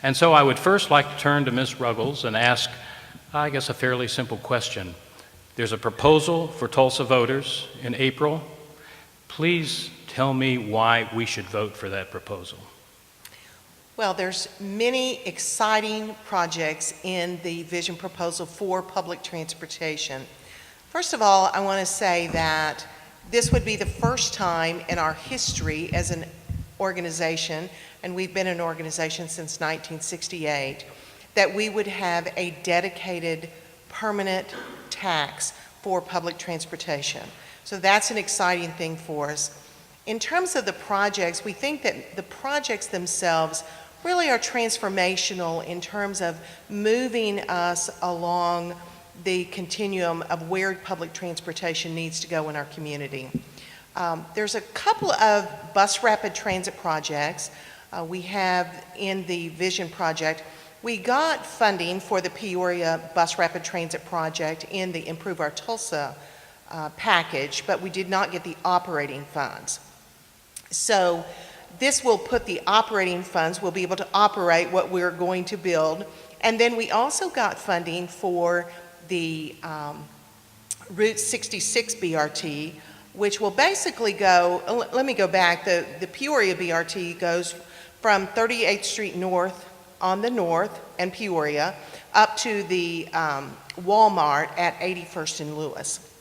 And so I would first like to turn to Ms. Ruggles and ask, I guess, a fairly simple question. There's a proposal for Tulsa voters in April. Please tell me why we should vote for that proposal. Well, there's many exciting projects in the vision proposal for public transportation. First of all, I want to say that this would be the first time in our history as an organization, and we've been an organization since 1968, that we would have a dedicated permanent tax for public transportation. So that's an exciting thing for us. In terms of the projects, we think that the projects themselves really are transformational in terms of moving us along the continuum of where public transportation needs to go in our community. There's a couple of bus rapid transit projects we have in the Vision project. We got funding for the Peoria bus rapid transit project in the Improve Our Tulsa package, but we did not get the operating funds. So this will put the operating funds, we'll be able to operate what we're going to build. And then we also got funding for the Route 66 BRT, which will basically go, let me go back, the Peoria BRT goes from 38th Street North on the north and Peoria up to the Walmart at 81st and Lewis.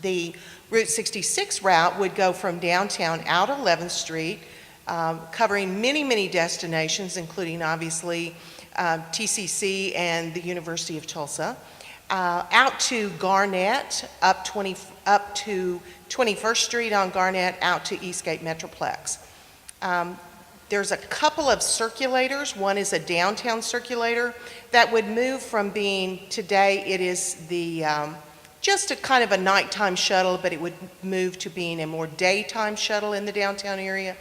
The Route 66 route would go from downtown out 11th Street, covering many, many destinations, including obviously TCC and the University of Tulsa, out to Garnett, up to 21st Street on Garnett, out to Eastgate Metroplex. There's a couple of circulators. One is a downtown circulator that would move from being, today it is the just a kind of a nighttime shuttle, but it would move to being a more daytime shuttle in the downtown area.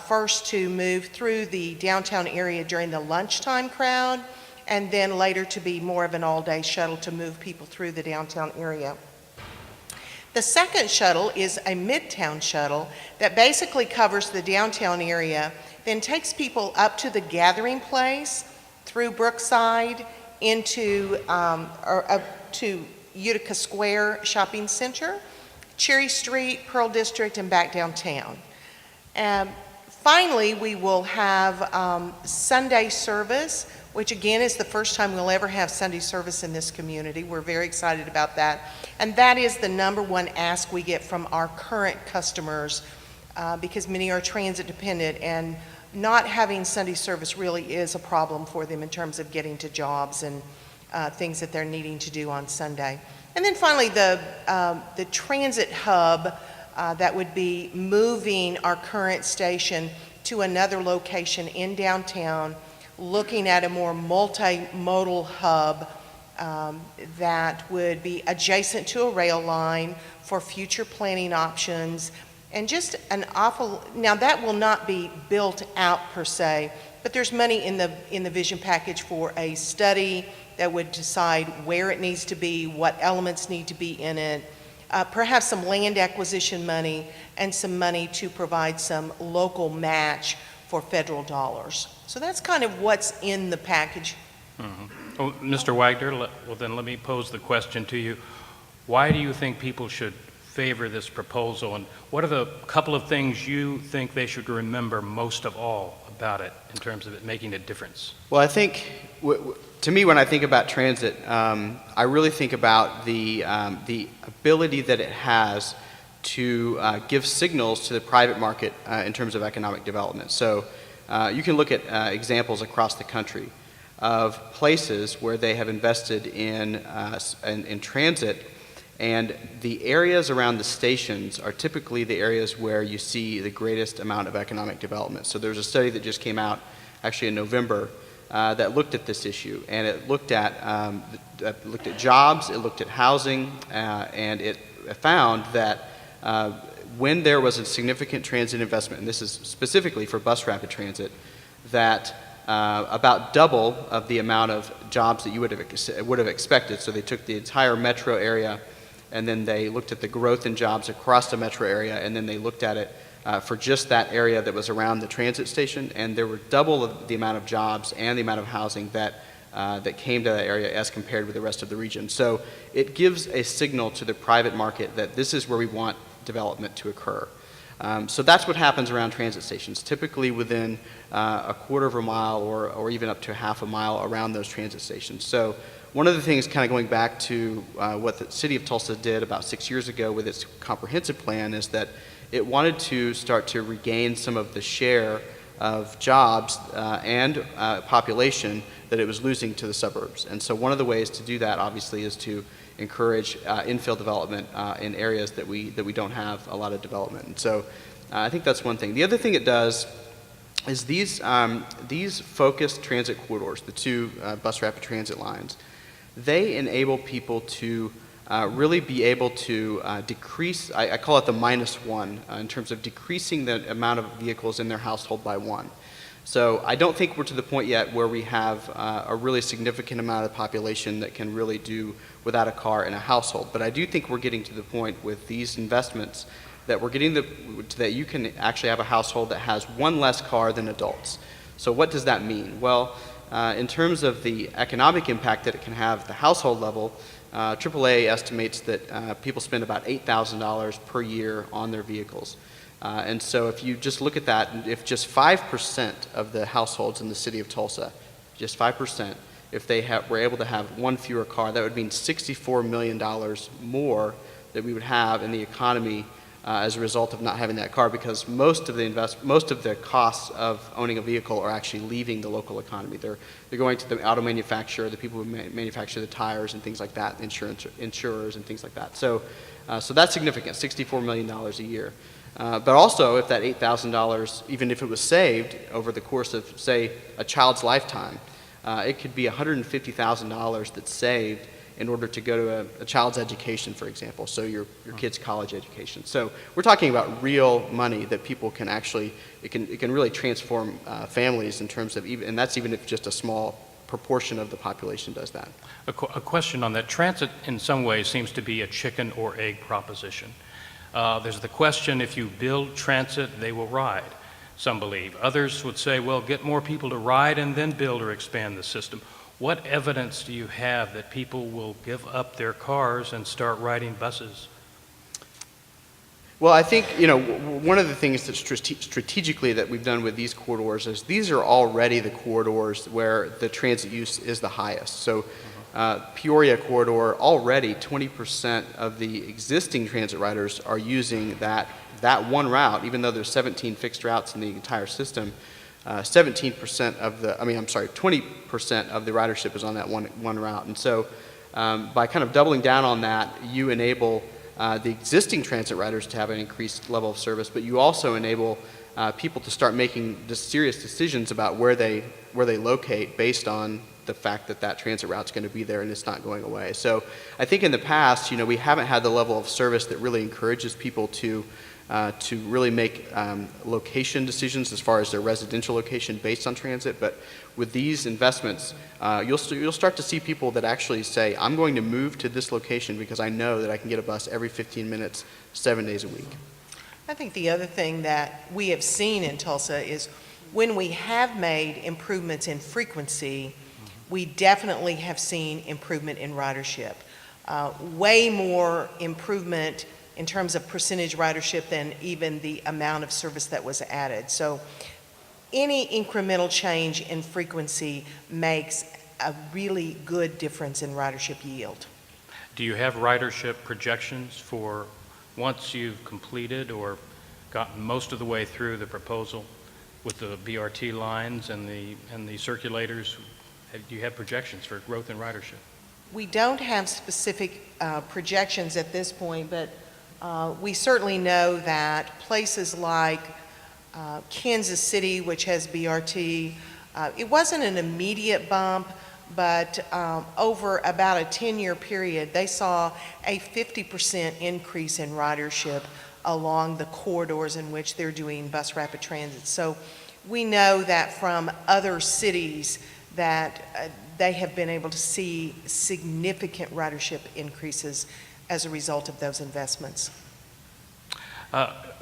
First to move through the downtown area during the lunchtime crowd, and then later to be more of an all-day shuttle to move people through the downtown area. The second shuttle is a midtown shuttle that basically covers the downtown area, then takes people up to the gathering place, through Brookside, into to Utica Square Shopping Center, Cherry Street, Pearl District, and back downtown. Finally, we will have Sunday service, which again is the first time we'll ever have Sunday service in this community. We're very excited about that. And that is the #1 ask we get from our current customers because many are transit dependent, and not having Sunday service really is a problem for them in terms of getting to jobs and things that they're needing to do on Sunday. And then finally, the transit hub that would be moving our current station to another location in downtown, looking at a more multimodal hub that would be adjacent to a rail line for future planning options, and just an awful, now that will not be built out per se, but there's money in the vision package for a study that would decide where it needs to be, what elements need to be in it, perhaps some land acquisition money, and some money to provide some local match for federal dollars. So that's kind of what's in the package. Mm-hmm. Oh, Mr. Wagner, well then let me pose the question to you. Why do you think people should favor this proposal, and what are the couple of things you think they should remember most of all about it in terms of it making a difference? Well, I think, to me, when I think about transit, I really think about the ability that it has to give signals to the private market in terms of economic development. So you can look at examples across the country of places where they have invested in transit, and the areas around the stations are typically the areas where you see the greatest amount of economic development. So there's a study that just came out actually in November that looked at this issue, and it looked at jobs, it looked at housing, and it found that when there was a significant transit investment, and this is specifically for bus rapid transit, that about double of the amount of jobs that you would have expected. So they took the entire metro area, and then they looked at the growth in jobs across the metro area, and then they looked at it for just that area that was around the transit station, and there were double the amount of jobs and the amount of housing that came to that area as compared with the rest of the region. So it gives a signal to the private market that this is where we want development to occur. So that's what happens around transit stations, typically within a quarter of a mile or even up to half a mile around those transit stations. So one of the things, kind of going back to what the city of Tulsa did about 6 years ago with its comprehensive plan, is that it wanted to start to regain some of the share of jobs and population that it was losing to the suburbs. And so one of the ways to do that, obviously, is to encourage infill development in areas that we don't have a lot of development. And so I think that's one thing. The other thing it does is these focused transit corridors, the two bus rapid transit lines, they enable people to really be able to decrease, I call it the -1, in terms of decreasing the amount of vehicles in their household by 1. So I don't think we're to the point yet where we have a really significant amount of the population that can really do without a car in a household. But I do think we're getting to the point with these investments that we're getting that you can actually have a household that has one less car than adults. So what does that mean? Well, in terms of the economic impact that it can have at the household level, AAA estimates that people spend about $8,000 per year on their vehicles. And so if you just look at that, if just 5% of the households in the city of Tulsa, just 5%, if they were able to have one fewer car, that would mean $64 million more that we would have in the economy as a result of not having that car, because most of the costs of owning a vehicle are actually leaving the local economy. They're going to the auto manufacturer, the people who manufacture the tires and things like that, insurers and things like that. So that's significant, $64 million a year. But also, if that $8,000, even if it was saved over the course of, say, a child's lifetime, it could be $150,000 that's saved in order to go to a child's education, for example, so your kid's college education. So we're talking about real money that people can actually, it can really transform families in terms of, and that's even if just a small proportion of the population does that. A question on that. Transit, in some ways, seems to be a chicken or egg proposition. There's the question, if you build transit, they will ride, some believe. Others would say, well, get more people to ride and then build or expand the system. What evidence do you have that people will give up their cars and start riding buses? Well, I think, one of the things that strategically that we've done with these corridors is these are already the corridors where the transit use is the highest. So Peoria corridor, already 20% of the existing transit riders are using that one route, even though there's 17 fixed routes in the entire system. 20% of the ridership is on that one route. And so by kind of doubling down on that, you enable the existing transit riders to have an increased level of service, but you also enable people to start making serious decisions about where they locate based on the fact that transit route's going to be there and it's not going away. So I think in the past, we haven't had the level of service that really encourages people to really make location decisions as far as their residential location based on transit. But with these investments, you'll start to see people that actually say, I'm going to move to this location because I know that I can get a bus every 15 minutes, 7 days a week. I think the other thing that we have seen in Tulsa is when we have made improvements in frequency, we definitely have seen improvement in ridership. Way more improvement in terms of percentage ridership than even the amount of service that was added. So any incremental change in frequency makes a really good difference in ridership yield. Do you have ridership projections for once you've completed or gotten most of the way through the proposal with the BRT lines and the circulators? Do you have projections for growth in ridership? We don't have specific projections at this point, but we certainly know that places like Kansas City, which has BRT, it wasn't an immediate bump, but over about a 10-year period, they saw a 50% increase in ridership along the corridors in which they're doing bus rapid transit. So we know that from other cities that they have been able to see significant ridership increases as a result of those investments.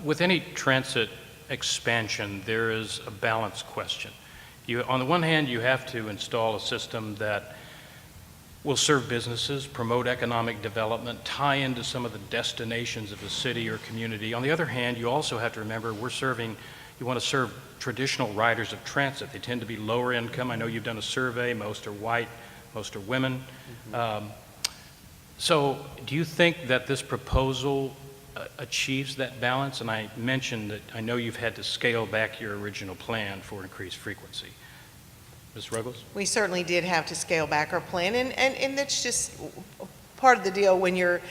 With any transit expansion, there is a balance question. On the one hand, you have to install a system that will serve businesses, promote economic development, tie into some of the destinations of a city or community. On the other hand, you also have to remember you want to serve traditional riders of transit. They tend to be lower income. I know you've done a survey. Most are white, most are women. So do you think that this proposal achieves that balance? And I mentioned that I know you've had to scale back your original plan for increased frequency. Ms. Ruggles? We certainly did have to scale back our plan, and that's just part of the deal when you're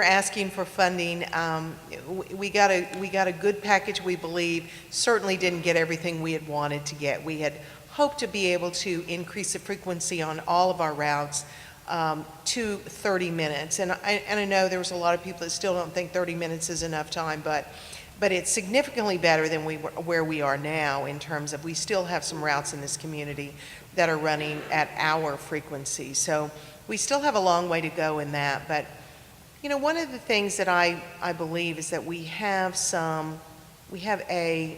asking for funding. We got a good package, we believe. Certainly didn't get everything we had wanted to get. We had hoped to be able to increase the frequency on all of our routes to 30 minutes. And I know there was a lot of people that still don't think 30 minutes is enough time, but it's significantly better than where we are now in terms of we still have some routes in this community that are running at hour frequency. So we still have a long way to go in that. But, you know, one of the things that I believe is that we have a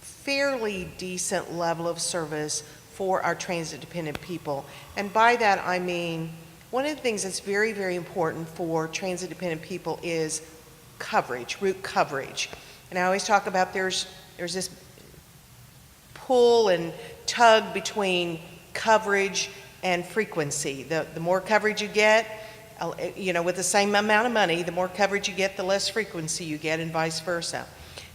fairly decent level of service for our transit-dependent people. And by that, I mean, one of the things that's very, very important for transit-dependent people is coverage, route coverage. And I always talk about there's this pull and tug between coverage and frequency. The more coverage you get, you know, with the same amount of money, the more coverage you get, the less frequency you get, and vice versa.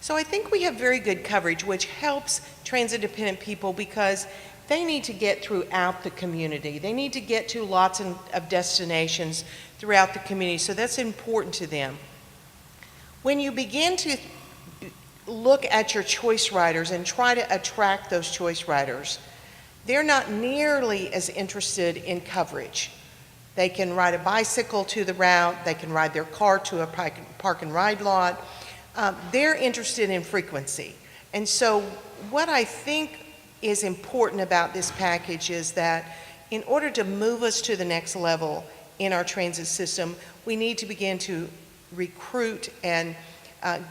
So I think we have very good coverage, which helps transit-dependent people because they need to get throughout the community. They need to get to lots of destinations throughout the community, so that's important to them. When you begin to look at your choice riders and try to attract those choice riders, they're not nearly as interested in coverage. They can ride a bicycle to the route, they can ride their car to a park and ride lot. They're interested in frequency. And so what I think is important about this package is that in order to move us to the next level in our transit system, we need to begin to recruit and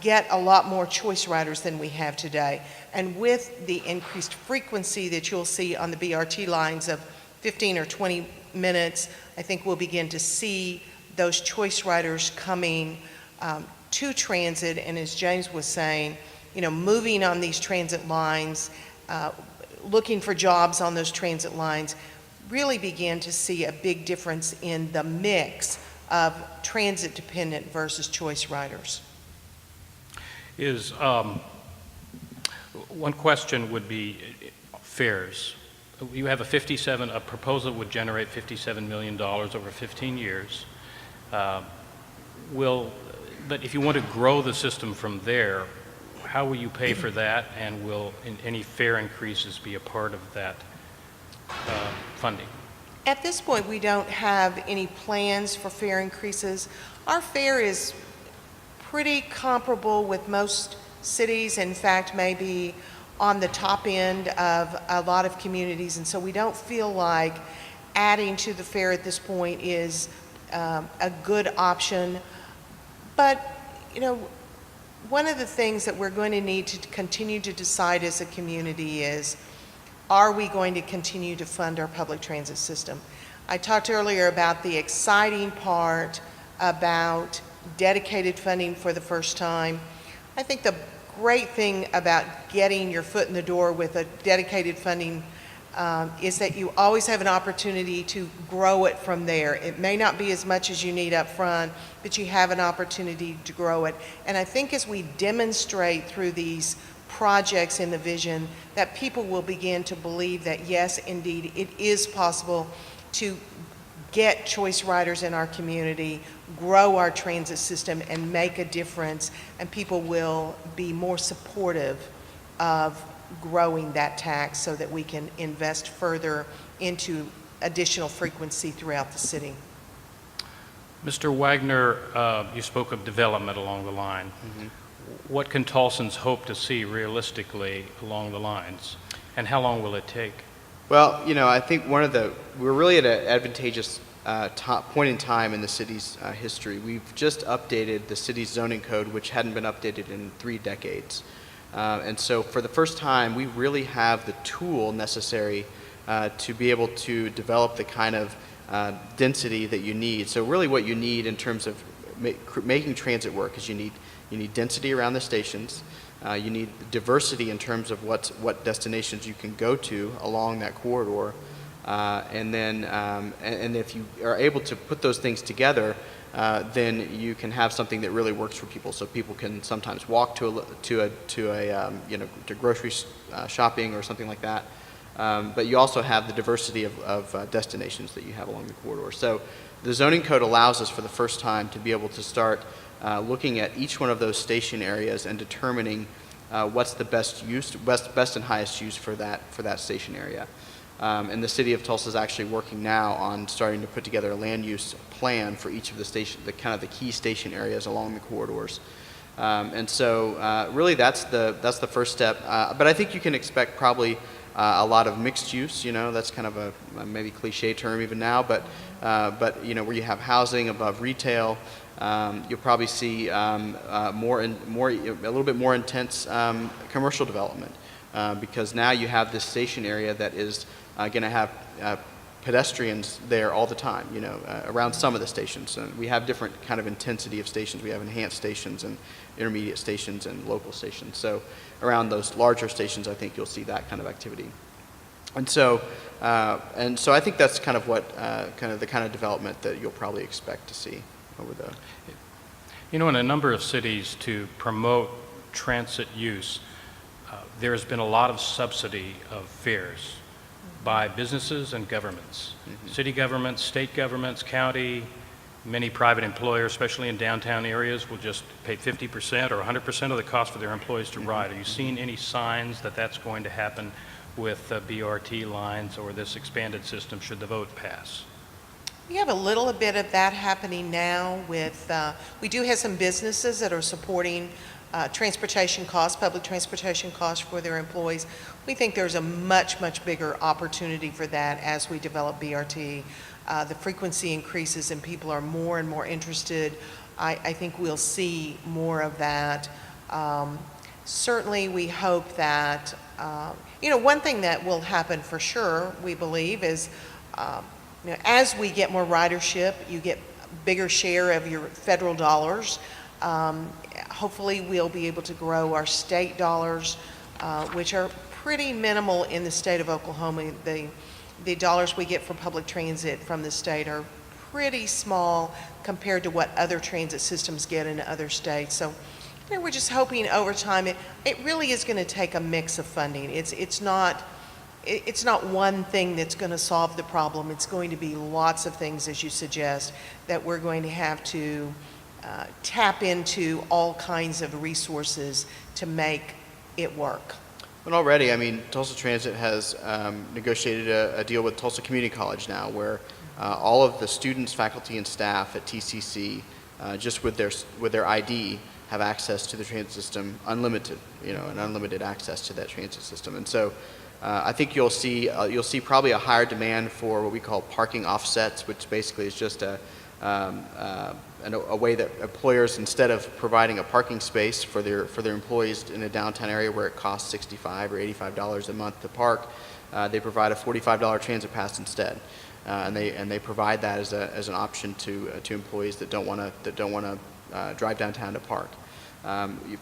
get a lot more choice riders than we have today. And with the increased frequency that you'll see on the BRT lines of 15 or 20 minutes, I think we'll begin to see those choice riders coming to transit, and as James was saying, you know, moving on these transit lines, looking for jobs on those transit lines, really begin to see a big difference in the mix of transit-dependent versus choice riders. One question would be fares. You have a proposal would generate $57 million over 15 years. But if you want to grow the system from there, how will you pay for that, and will any fare increases be a part of that funding? At this point, we don't have any plans for fare increases. Our fare is pretty comparable with most cities, in fact, maybe on the top end of a lot of communities, and so we don't feel like adding to the fare at this point is a good option. But, you know, one of the things that we're going to need to continue to decide as a community is, are we going to continue to fund our public transit system? I talked earlier about the exciting part about dedicated funding for the first time. I think the great thing about getting your foot in the door with a dedicated funding is that you always have an opportunity to grow it from there. It may not be as much as you need up front, but you have an opportunity to grow it. And I think as we demonstrate through these projects in the vision, that people will begin to believe that yes, indeed, it is possible to get choice riders in our community, grow our transit system, and make a difference, and people will be more supportive of growing that tax so that we can invest further into additional frequency throughout the city. Mr. Wagner, you spoke of development along the line. Mm-hmm. What can Tulsans hope to see realistically along the lines, and how long will it take? Well, you know, I think we're really at an advantageous point in time in the city's history. We've just updated the city's zoning code, which hadn't been updated in 3 decades. And so for the first time, we really have the tool necessary to be able to develop the kind of density that you need. So really what you need in terms of making transit work is you need density around the stations. You need diversity in terms of what destinations you can go to along that corridor. And then and if you are able to put those things together, then you can have something that really works for people. So people can sometimes walk to grocery shopping or something like that. But you also have the diversity of destinations that you have along the corridor. So the zoning code allows us for the first time to be able to start looking at each one of those station areas and determining what's the best and highest use for that station area. And the city of Tulsa is actually working now on starting to put together a land use plan for each of the key station areas along the corridors. And so really that's the first step. But I think you can expect probably a lot of mixed use. That's kind of a maybe cliche term even now, but where you have housing above retail. You'll probably see a little bit more intense commercial development because now you have this station area that is going to have pedestrians there all the time, around some of the stations. And we have different kind of intensity of stations. We have enhanced stations and intermediate stations and local stations. So around those larger stations, I think you'll see that kind of activity. And so I think that's kind of what the kind of development that you'll probably expect to see over the. In a number of cities to promote transit use, there has been a lot of subsidy of fares by businesses and governments. Mm-hmm. City governments, state governments, county, many private employers, especially in downtown areas, will just pay 50% or 100% of the cost for their employees to ride. Are you seeing any signs that that's going to happen with BRT lines or this expanded system should the vote pass? We have a little bit of that happening now with, we do have some businesses that are supporting transportation costs, public transportation costs for their employees. We think there's a much, much bigger opportunity for that as we develop BRT. The frequency increases and people are more and more interested. I think we'll see more of that. Certainly we hope that, one thing that will happen for sure, we believe, is as we get more ridership, you get a bigger share of your federal dollars. Hopefully we'll be able to grow our state dollars, which are pretty minimal in the state of Oklahoma. The dollars we get for public transit from the state are pretty small compared to what other transit systems get in other states. So we're just hoping over time, it really is going to take a mix of funding. It's not one thing that's going to solve the problem. It's going to be lots of things, as you suggest, that we're going to have to tap into all kinds of resources to make it work. And already, Tulsa Transit has negotiated a deal with Tulsa Community College now where all of the students, faculty, and staff at TCC, just with their ID, have access to the transit system, unlimited, and unlimited access to that transit system. And so I think you'll see probably a higher demand for what we call parking offsets, which basically is just a way that employers, instead of providing a parking space for their employees in a downtown area where it costs $65 or $85 a month to park, they provide a $45 transit pass instead, and they provide that as an option to employees that don't want to drive downtown to park.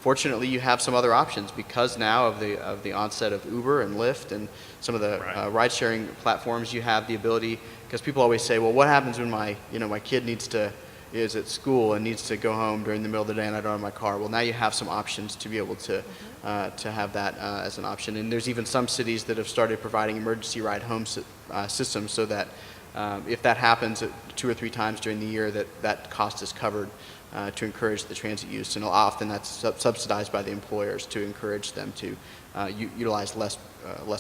Fortunately, you have some other options because now of the onset of Uber and Lyft and some of the ride-sharing platforms. You have the ability, because people always say, well, what happens when my kid is at school and needs to go home during the middle of the day and I don't have my car? Well, now you have some options to be able to have that as an option. And there's even some cities that have started providing emergency ride home systems so that if that happens 2 or 3 times during the year, that cost is covered to encourage the transit use. And often that's subsidized by the employers to encourage them to utilize less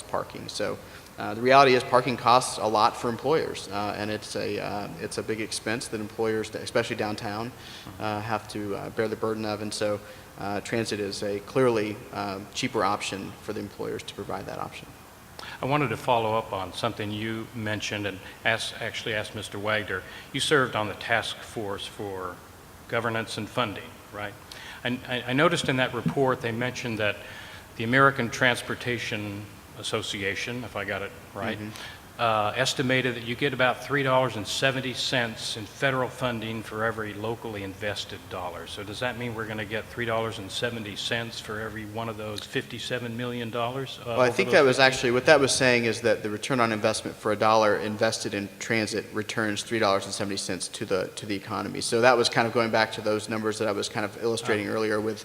parking. So the reality is parking costs a lot for employers, and it's a big expense that employers, especially downtown, have to bear the burden of. And so transit is a clearly cheaper option for the employers to provide that option. I wanted to follow up on something you mentioned and actually asked Mr. Wagner. You served on the task force for governance and funding, right? And I noticed in that report they mentioned that the American Transportation Association, if I got it right, estimated that you get about $3.70 in federal funding for every locally invested dollar. So does that mean we're going to get $3.70 for every one of those $57 million? Well, I think that was actually, what that was saying is that the return on investment for a dollar invested in transit returns $3.70 to the economy. So that was kind of going back to those numbers that I was kind of illustrating earlier with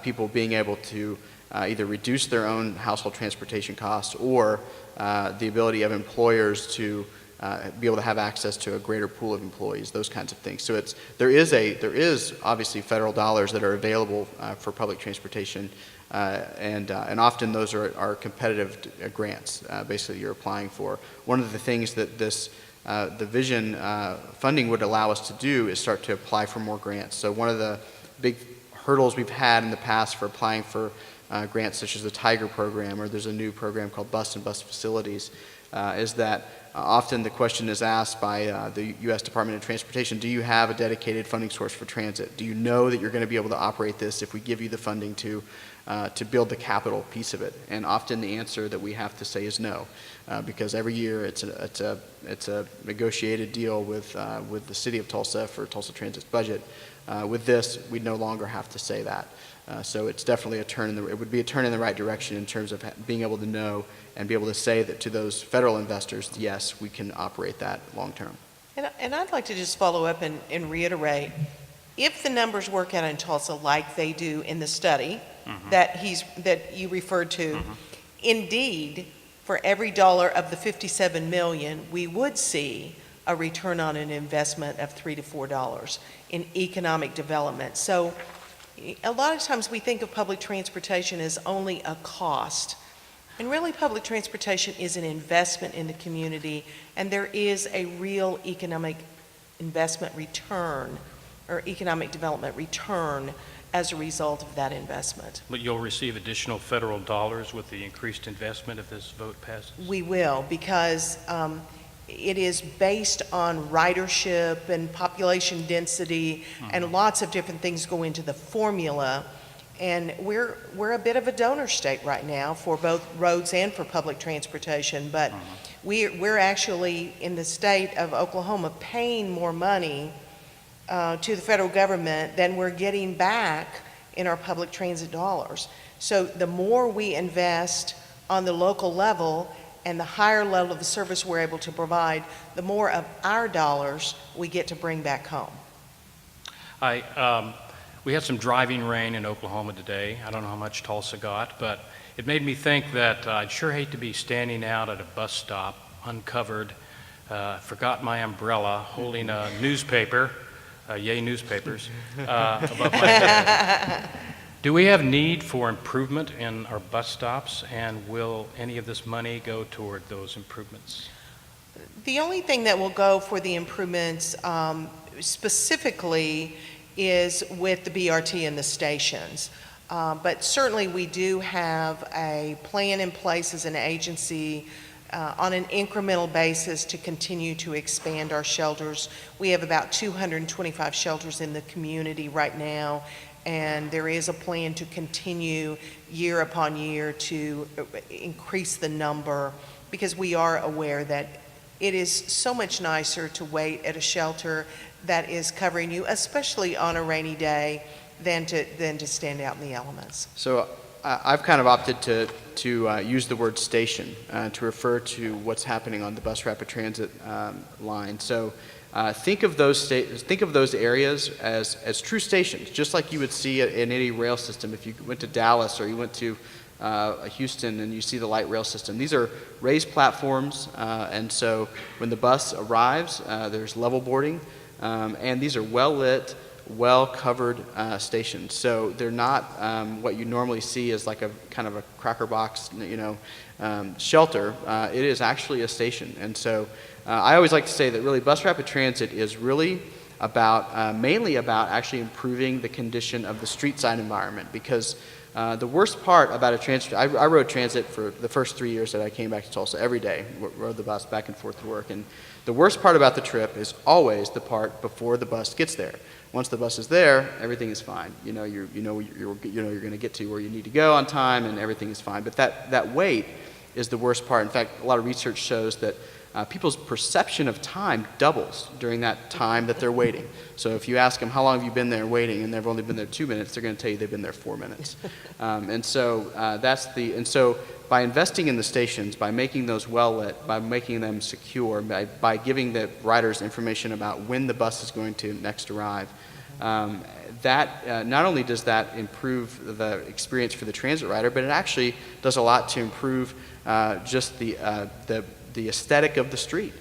people being able to either reduce their own household transportation costs or the ability of employers to be able to have access to a greater pool of employees, those kinds of things. So there is obviously federal dollars that are available for public transportation, and often those are competitive grants. Basically, you're applying for. One of the things that the vision funding would allow us to do is start to apply for more grants. So one of the big hurdles we've had in the past for applying for grants such as the Tiger program, or there's a new program called Bus and Bus Facilities, is that often the question is asked by the U.S. Department of Transportation, do you have a dedicated funding source for transit? Do you know that you're going to be able to operate this if we give you the funding to build the capital piece of it? And often the answer that we have to say is no, because every year it's a negotiated deal with the city of Tulsa for Tulsa Transit's budget. With this, we no longer have to say that. So it's definitely it would be a turn in the right direction in terms of being able to know and be able to say that to those federal investors, yes, we can operate that long term. And I'd like to just follow up and reiterate, if the numbers work out in Tulsa like they do in the study that you referred to, indeed, for every dollar of the $57 million, we would see a return on an investment of $3 to $4 in economic development. So a lot of times we think of public transportation as only a cost, and really public transportation is an investment in the community, and there is a real economic investment return or economic development return as a result of that investment. But you'll receive additional federal dollars with the increased investment if this vote passes? We will, because it is based on ridership and population density, and lots of different things go into the formula. And we're a bit of a donor state right now for both roads and for public transportation, but we're actually in the state of Oklahoma paying more money to the federal government than we're getting back in our public transit dollars. So the more we invest on the local level and the higher level of the service we're able to provide, the more of our dollars we get to bring back home. We had some driving rain in Oklahoma today. I don't know how much Tulsa got, but it made me think that I'd sure hate to be standing out at a bus stop, uncovered, forgot my umbrella, holding a newspaper, yay newspapers, above my head. Do we have need for improvement in our bus stops, and will any of this money go toward those improvements? The only thing that will go for the improvements specifically is with the BRT and the stations. But certainly we do have a plan in place as an agency on an incremental basis to continue to expand our shelters. We have about 225 shelters in the community right now, and there is a plan to continue year upon year to increase the number, because we are aware that it is so much nicer to wait at a shelter that is covering you, especially on a rainy day, than to stand out in the elements. So I've kind of opted to use the word station to refer to what's happening on the bus rapid transit line. So think of those areas as true stations, just like you would see in any rail system. If you went to Dallas or you went to Houston and you see the light rail system, these are raised platforms, and so when the bus arrives, there's level boarding, and these are well-lit, well-covered stations. So they're not what you normally see as like a kind of a cracker box, shelter. It is actually a station. And so I always like to say that really bus rapid transit is really about, mainly about actually improving the condition of the street side environment, because The worst part about a transit, I rode transit for the first 3 years that I came back to Tulsa every day, rode the bus back and forth to work. And the worst part about the trip is always the part before the bus gets there. Once the bus is there, everything is fine. You know you're going to get to where you need to go on time, and everything is fine. But that wait is the worst part. In fact, a lot of research shows that people's perception of time doubles during that time that they're waiting. So if you ask them, how long have you been there waiting, and they've only been there 2 minutes, they're going to tell you they've been there 4 minutes. And so by investing in the stations, by making those well lit, by making them secure, by giving the riders information about when the bus is going to next arrive, not only does that improve the experience for the transit rider, but it actually does a lot to improve just the aesthetic of the street.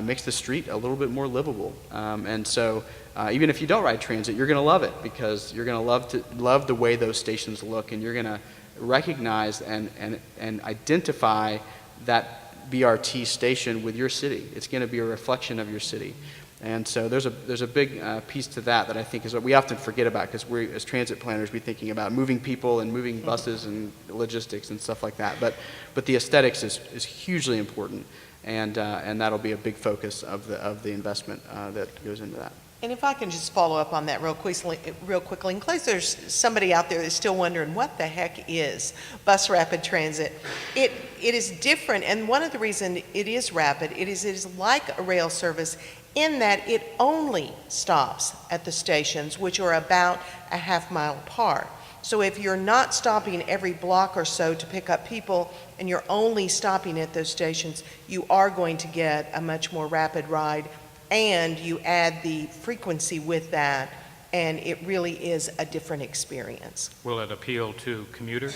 Makes the street a little bit more livable. And so even if you don't ride transit, you're going to love it, because you're going to love the way those stations look, and you're going to recognize and identify that BRT station with your city. It's going to be a reflection of your city. And so there's a big piece to that I think is what we often forget about, because we, as transit planners, we're thinking about moving people and moving buses and logistics and stuff like that. But the aesthetics is hugely important, and that'll be a big focus of the investment that goes into that. And if I can just follow up on that real quickly, in case there's somebody out there that's still wondering what the heck is bus rapid transit, it is different, and one of the reasons it is rapid, it is like a rail service in that it only stops at the stations, which are about a half-mile apart. So if you're not stopping every block or so to pick up people, and you're only stopping at those stations, you are going to get a much more rapid ride, and you add the frequency with that, and it really is a different experience. Will it appeal to commuters?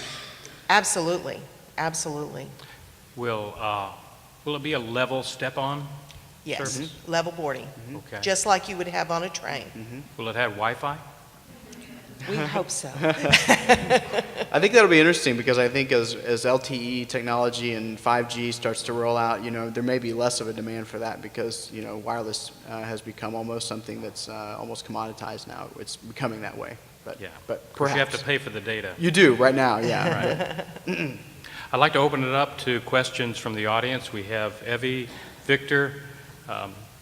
Absolutely, absolutely. Will it be a level step-on? Yes, Service? level boarding, Okay. just like you would have on a train. Will it have Wi-Fi? We hope so. I think that'll be interesting, because I think as LTE technology and 5G starts to roll out, there may be less of a demand for that, because wireless has become almost something that's almost commoditized now. It's becoming that way. But Yeah. but Because you have perhaps to pay for the data. you do right now. Yeah. Right. I'd like to open it up to questions from the audience. We have Evie, Victor.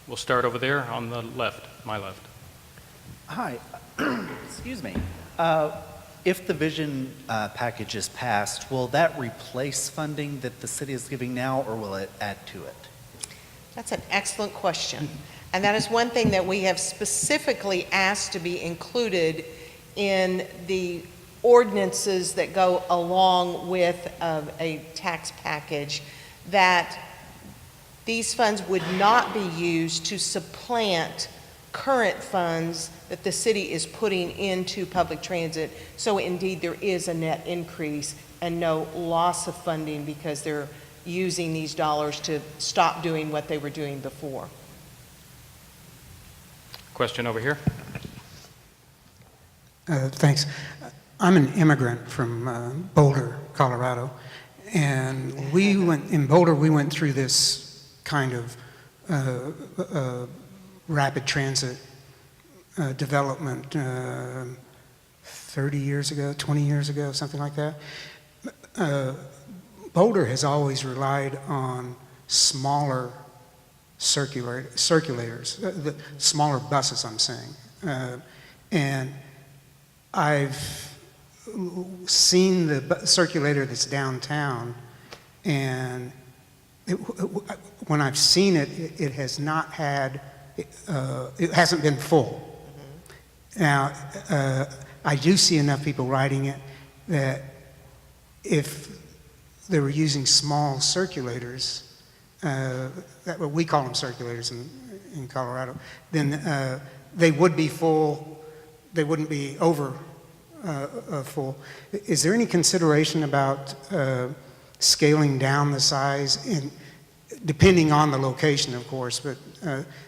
We'll start over there on the left, my left. Hi, excuse me. If the vision package is passed, will that replace funding that the city is giving now, or will it add to it? That's an excellent question. And that is one thing that we have specifically asked to be included in the ordinances that go along with a tax package, that these funds would not be used to supplant current funds that the city is putting into public transit. So indeed, there is a net increase and no loss of funding, because they're using these dollars to stop doing what they were doing before. Question over here. Thanks. I'm an immigrant from Boulder, Colorado, and in Boulder we went through this kind of rapid transit development 30 years ago, 20 years ago, something like that. Boulder has always relied on smaller circulators, the smaller buses, I'm saying. And I've seen the circulator that's downtown, and when I've seen it, it has not had, it hasn't been full. Now, I do see enough people riding it that if they were using small circulators, that we call them circulators in Colorado, then they would be full. They wouldn't be over full. Is there any consideration about scaling down the size, depending on the location, of course, but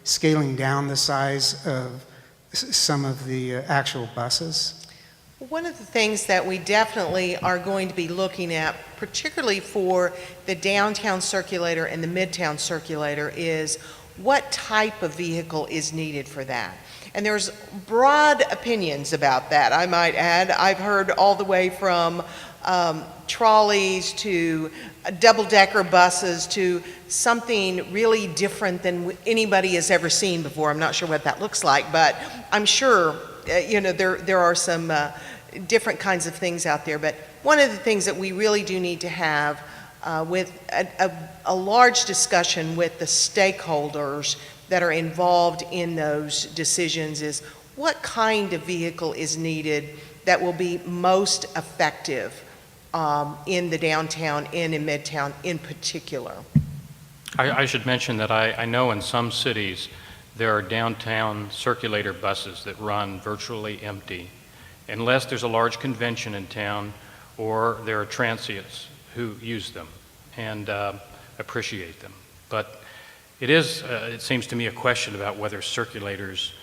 scaling down the size of some of the actual buses? One of the things that we definitely are going to be looking at, particularly for the downtown circulator and the midtown circulator, is what type of vehicle is needed for that. And there's broad opinions about that, I might add. I've heard all the way from trolleys to double-decker buses to something really different than anybody has ever seen before. I'm not sure what that looks like, but I'm sure, there are some different kinds of things out there. But one of the things that we really do need to have with a large discussion with the stakeholders that are involved in those decisions is what kind of vehicle is needed that will be most effective in the downtown and in Midtown in particular. I should mention that I know in some cities there are downtown circulator buses that run virtually empty unless there's a large convention in town or there are transients who use them and appreciate them. But it seems to me, a question about whether circulators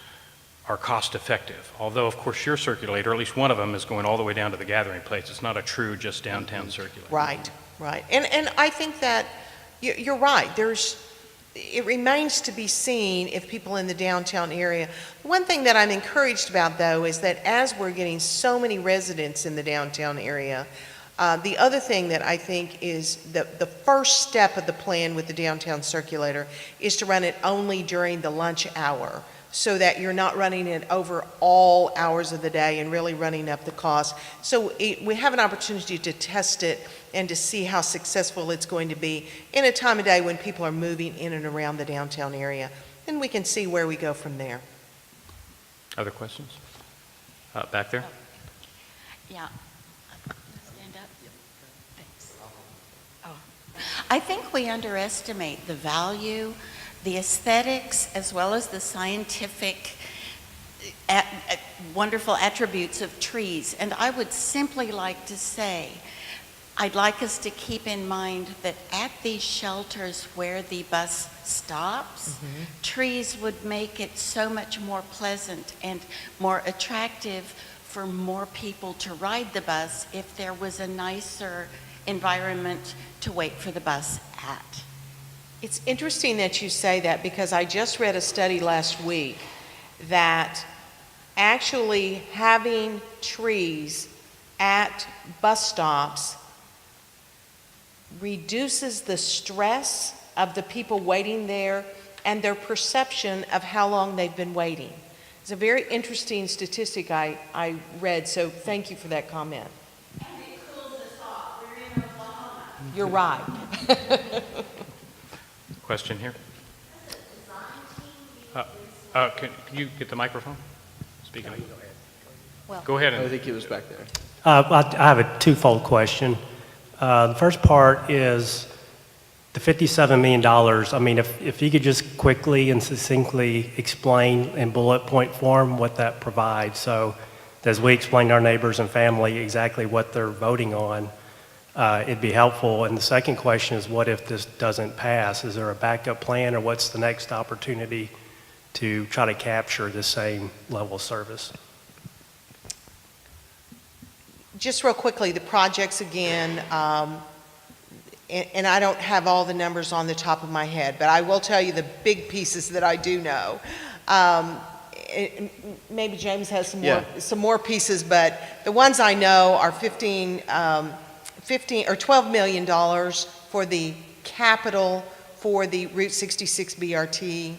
are cost effective. Although, of course, your circulator, at least one of them, is going all the way down to the gathering place. It's not a true just downtown circulator. Right. And I think that you're right. It remains to be seen if people in the downtown area. One thing that I'm encouraged about, though, is that as we're getting so many residents in the downtown area, the other thing that I think is the first step of the plan with the downtown circulator is to run it only during the lunch hour, so that you're not running it over all hours of the day and really running up the cost. So we have an opportunity to test it and to see how successful it's going to be in a time of day when people are moving in and around the downtown area. Then we can see where we go from there. Other questions? Back there? Yeah. Stand up. Thanks. Oh. I think we underestimate the value, the aesthetics, as well as the scientific wonderful attributes of trees. And I would simply like to say, I'd like us to keep in mind that at these shelters where the bus stops, trees would make it so much more pleasant and more attractive for more people to ride the bus if there was a nicer environment to wait for the bus at. It's interesting that you say that, because I just read a study last week that actually having trees at bus stops reduces the stress of the people waiting there and their perception of how long they've been waiting. It's a very interesting statistic I read, so thank you for that comment. And it cools us off. We're in Oklahoma. You're right. Question here? Can you get the microphone? Speak up. Go ahead. I think it was back there. I have a twofold question. The first part is the $57 million. I mean, if you could just quickly and succinctly explain in bullet point form what that provides, so as we explain to our neighbors and family exactly what they're voting on, it'd be helpful. And the second question is, what if this doesn't pass? Is there a backup plan, or what's the next opportunity to try to capture the same level of service? Just real quickly, the projects again, and I don't have all the numbers on the top of my head, but I will tell you the big pieces that I do know. Maybe James has some more pieces, but the ones I know are $15 or $12 million for the capital for the Route 66 BRT.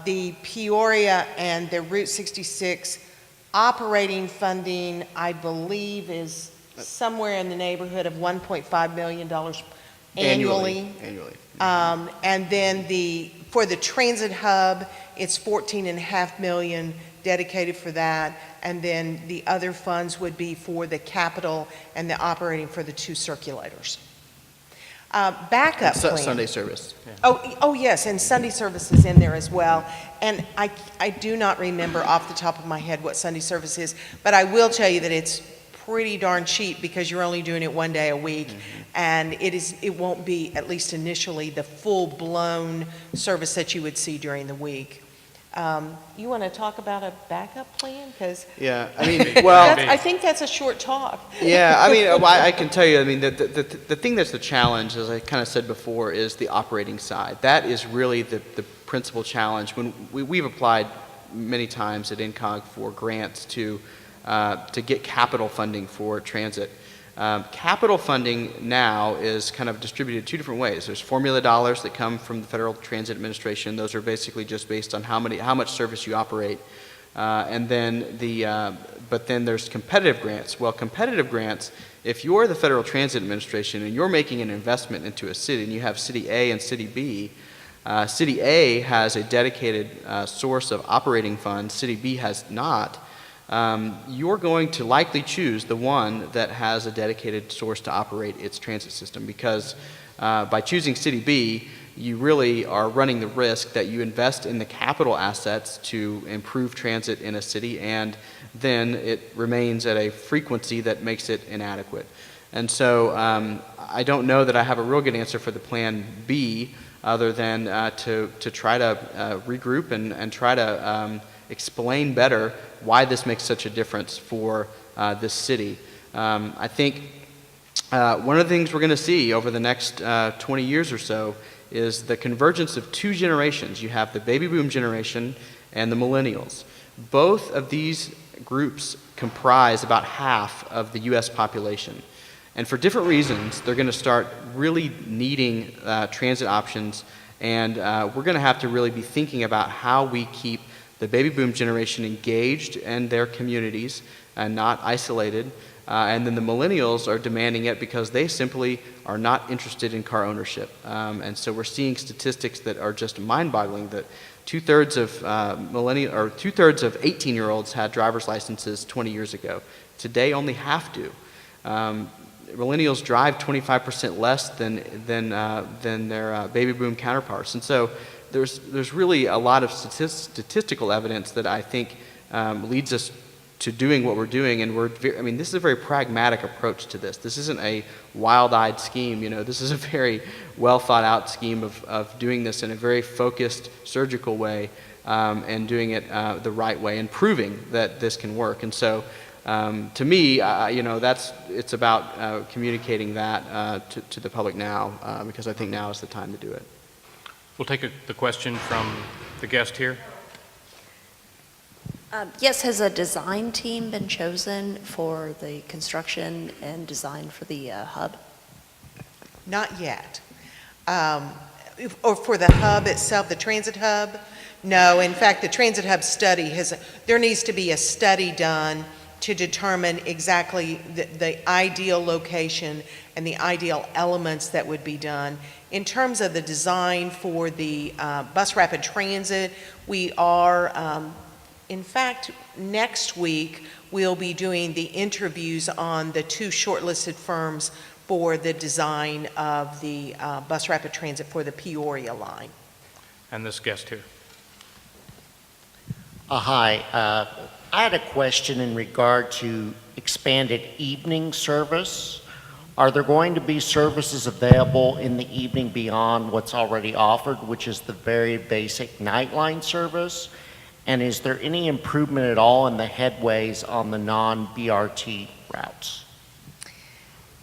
The Peoria and the Route 66 operating funding, I believe, is somewhere in the neighborhood of $1.5 million annually. And then for the transit hub, it's $14.5 million dedicated for that. And then the other funds would be for the capital and the operating for the two circulators. Backup plan. Sunday service. Yeah. Oh, yes, and Sunday service is in there as well. And I do not remember off the top of my head what Sunday service is, but I will tell you that it's pretty darn cheap because you're only doing it one day a week, and it won't be, at least initially, the full-blown service that you would see during the week. You want to talk about a backup plan? Because Yeah, I mean, well, I think that's a short talk. yeah, I mean, well, I can tell you, I mean, the thing that's the challenge, as I kind of said before, is the operating side. That is really the principal challenge. When we've applied many times at INCOG for grants to get capital funding for transit. Capital funding now is kind of distributed two different ways. There's formula dollars that come from the Federal Transit Administration. Those are basically just based on how much service you operate. And then but then there's competitive grants. Well, competitive grants, if you're the Federal Transit Administration and you're making an investment into a city, and you have City A and City B, City A has a dedicated source of operating funds, City B has not. You're going to likely choose the one that has a dedicated source to operate its transit system, because by choosing City B, you really are running the risk that you invest in the capital assets to improve transit in a city, and then it remains at a frequency that makes it inadequate. And so I don't know that I have a real good answer for the Plan B, other than to try to regroup and try to explain better why this makes such a difference for this city. I think one of the things we're going to see over the next 20 years or so is the convergence of two generations. You have the baby boom generation and the millennials. Both of these groups comprise about half of the U.S. population. And for different reasons, they're going to start really needing transit options, and we're going to have to really be thinking about how we keep the baby boom generation engaged in their communities and not isolated. And then the millennials are demanding it because they simply are not interested in car ownership. And so we're seeing statistics that are just mind-boggling, that two-thirds of 18-year-olds had driver's licenses 20 years ago. Today, only half do. Millennials drive 25% less than their baby boom counterparts. And so there's really a lot of statistical evidence that I think leads us to doing what we're doing, and this is a very pragmatic approach to this. This isn't a wild-eyed scheme, this is a very well-thought-out scheme of doing this in a very focused, surgical way, and doing it the right way, and proving that this can work. And so, to me, it's about communicating that to the public now, because I think now is the time to do it. We'll take the question from the guest here. Yes, has a design team been chosen for the construction and design for the hub? Not yet. Or for the hub itself, the transit hub? No, in fact, the transit hub study there needs to be a study done to determine exactly the ideal location and the ideal elements that would be done. In terms of the design for the bus rapid transit, we are, in fact, next week, we'll be doing the interviews on the two shortlisted firms for the design of the bus rapid transit for the Peoria line. And this guest here. Hi. I had a question in regard to expanded evening service. Are there going to be services available in the evening beyond what's already offered, which is the very basic Nightline service? And is there any improvement at all in the headways on the non-BRT routes?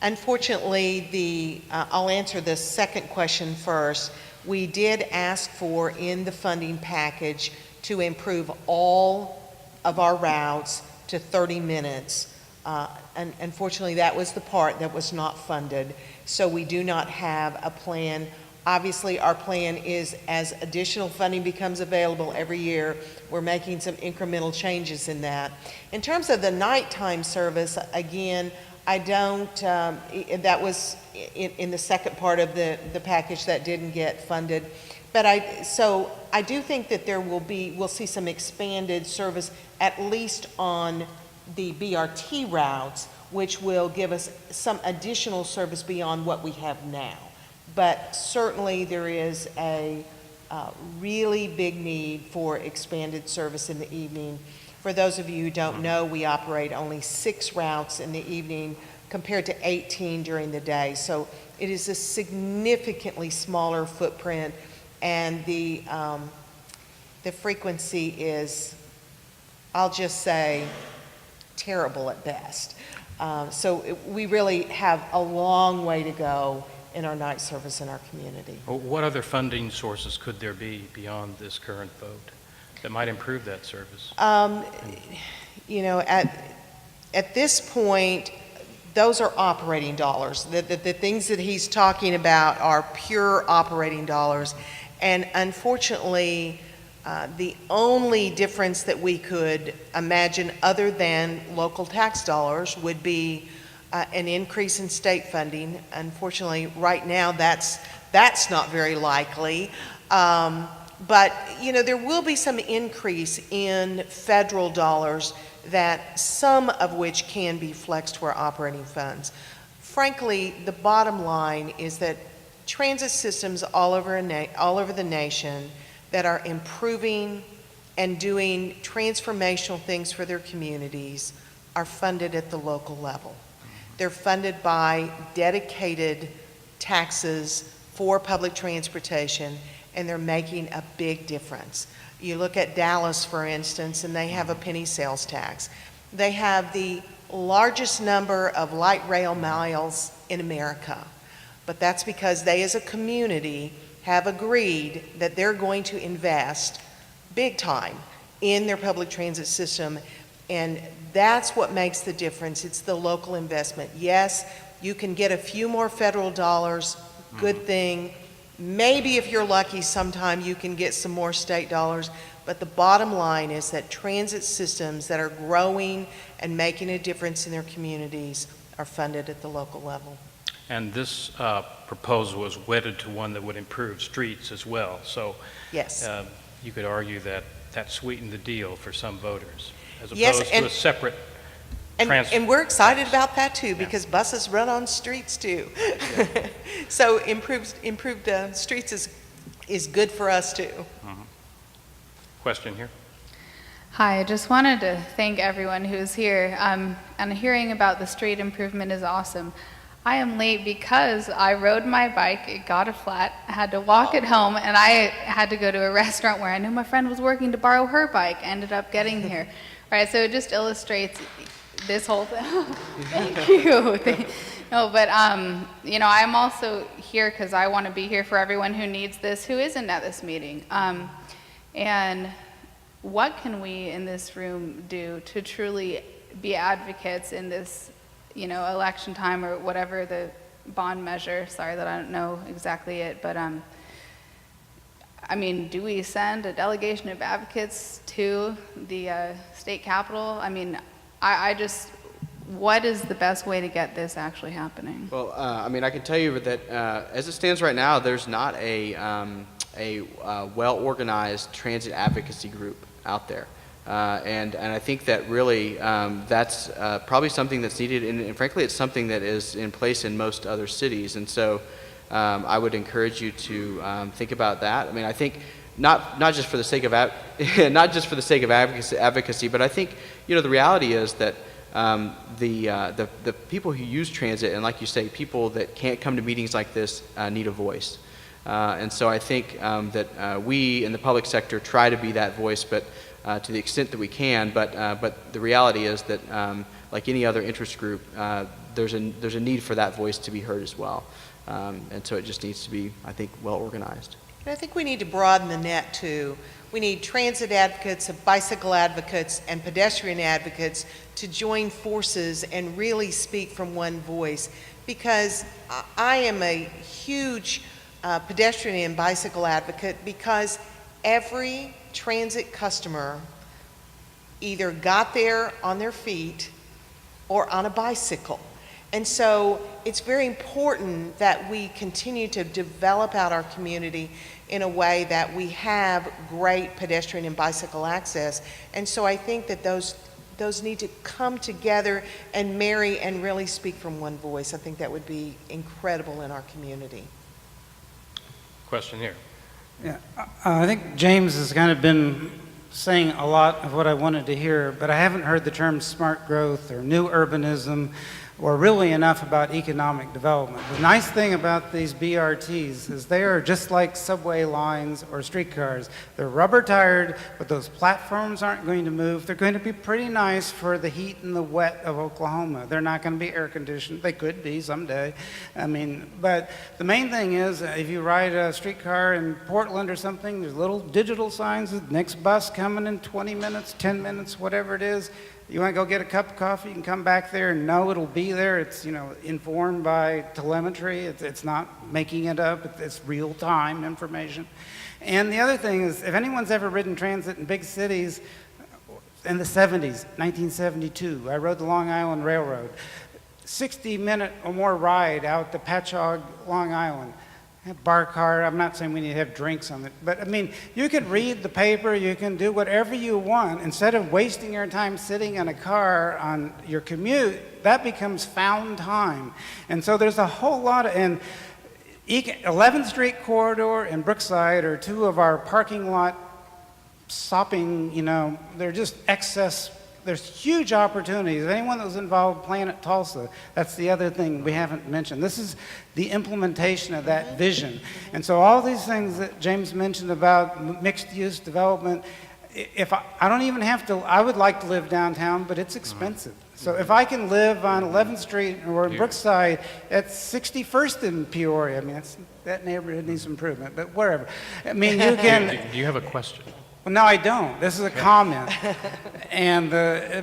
Unfortunately, I'll answer the second question first. We did ask for in the funding package to improve all of our routes to 30 minutes. And unfortunately, that was the part that was not funded. So we do not have a plan. Obviously, our plan is, as additional funding becomes available every year, we're making some incremental changes in that. In terms of the nighttime service, again, I don't, that was in the second part of the package that didn't get funded. But so I do think that we'll see some expanded service, at least on the BRT routes, which will give us some additional service beyond what we have now. But certainly there is a really big need for expanded service in the evening. For those of you who don't know, we operate only 6 routes in the evening compared to 18 during the day. So it is a significantly smaller footprint, and the frequency is, I'll just say, terrible at best. We really have a long way to go in our night service in our community. Well, what other funding sources could there be beyond this current vote that might improve that service? You know, at this point, those are operating dollars. The things that he's talking about are pure operating dollars. And unfortunately, the only difference that we could imagine other than local tax dollars would be an increase in state funding. Unfortunately, right now, that's not very likely. But, you know, there will be some increase in federal dollars, that some of which can be flexed to our operating funds. Frankly, the bottom line is that transit systems all over the nation that are improving and doing transformational things for their communities are funded at the local level. They're funded by dedicated taxes for public transportation, and they're making a big difference. You look at Dallas, for instance, and they have a penny sales tax. They have the largest number of light rail miles in America, but that's because they as a community have agreed that they're going to invest big time in their public transit system, and that's what makes the difference. It's the local investment. Yes, you can get a few more federal dollars, good thing. Maybe if you're lucky sometime you can get some more state dollars, but the bottom line is that transit systems that are growing and making a difference in their communities are funded at the local level. And this proposal was wedded to one that would improve streets as well. So Yes. You could argue that that sweetened the deal for some voters, as Yes, opposed to a separate And we're excited about that too, because buses run on streets too. So improved streets is good for us too. Question here. Hi, I just wanted to thank everyone who's here. And hearing about the street improvement is awesome. I am late because I rode my bike, it got a flat, I had to walk it home, and I had to go to a restaurant where I knew my friend was working to borrow her bike, ended up getting here. Right, so it just illustrates this whole thing. Thank you. No, but you know, I'm also here because I want to be here for everyone who needs this, who isn't at this meeting. And what can we in this room do to truly be advocates in this, you know, election time or whatever the bond measure? Sorry that I don't know exactly it, but I mean, do we send a delegation of advocates to the state capitol? I mean, I just, what is the best way to get this actually happening? Well, I mean, I can tell you that as it stands right now, there's not a well-organized transit advocacy group out there. And I think that really that's probably something that's needed, and frankly, it's something that is in place in most other cities. And so I would encourage you to think about that. I mean, I think not just for the sake of advocacy, but I think, you know, the reality is that the people who use transit, and like you say, people that can't come to meetings like this need a voice. And so I think that we in the public sector try to be that voice, but to the extent that we can. But the reality is that, like any other interest group, there's a need for that voice to be heard as well. And so it just needs to be, I think, well organized. And I think we need to broaden the net too. We need transit advocates, bicycle advocates, and pedestrian advocates to join forces and really speak from one voice. Because I am a huge pedestrian and bicycle advocate, because every transit customer either got there on their feet or on a bicycle. And so it's very important that we continue to develop out our community in a way that we have great pedestrian and bicycle access. And so I think that those need to come together and marry and really speak from one voice. I think that would be incredible in our community. Question here. Yeah, I think James has kind of been saying a lot of what I wanted to hear, but I haven't heard the term smart growth or new urbanism or really enough about economic development. The nice thing about these BRTs is they are just like subway lines or streetcars. They're rubber tired, but those platforms aren't going to move. They're going to be pretty nice for the heat and the wet of Oklahoma. They're not going to be air conditioned. They could be someday. I mean, but the main thing is if you ride a streetcar in Portland or something, there's little digital signs, the next bus coming in 20 minutes, 10 minutes, whatever it is. You want to go get a cup of coffee, you can come back there and know it'll be there. It's, informed by telemetry. It's not making it up. It's real-time information. And the other thing is, if anyone's ever ridden transit in big cities, in the 70s, 1972, I rode the Long Island Railroad. 60-minute or more ride out to Patchogue, Long Island. Bar cart, I'm not saying we need to have drinks on it, but I mean, you can read the paper, you can do whatever you want. Instead of wasting your time sitting in a car on your commute, that becomes found time. And so there's a whole lot of, and 11th Street corridor and Brookside are two of our parking lot shopping, they're just excess. There's huge opportunities. Anyone that was involved playing at Tulsa, that's the other thing we haven't mentioned. This is the implementation of that vision. And so all these things that James mentioned about mixed-use development, if I don't even have to, I would like to live downtown, but it's expensive. So if I can live on 11th Street or in Brookside at 61st in Peoria, I mean, that neighborhood needs improvement, but wherever. I mean, you can... Do you have a question? Well, no, I don't. This is a comment. And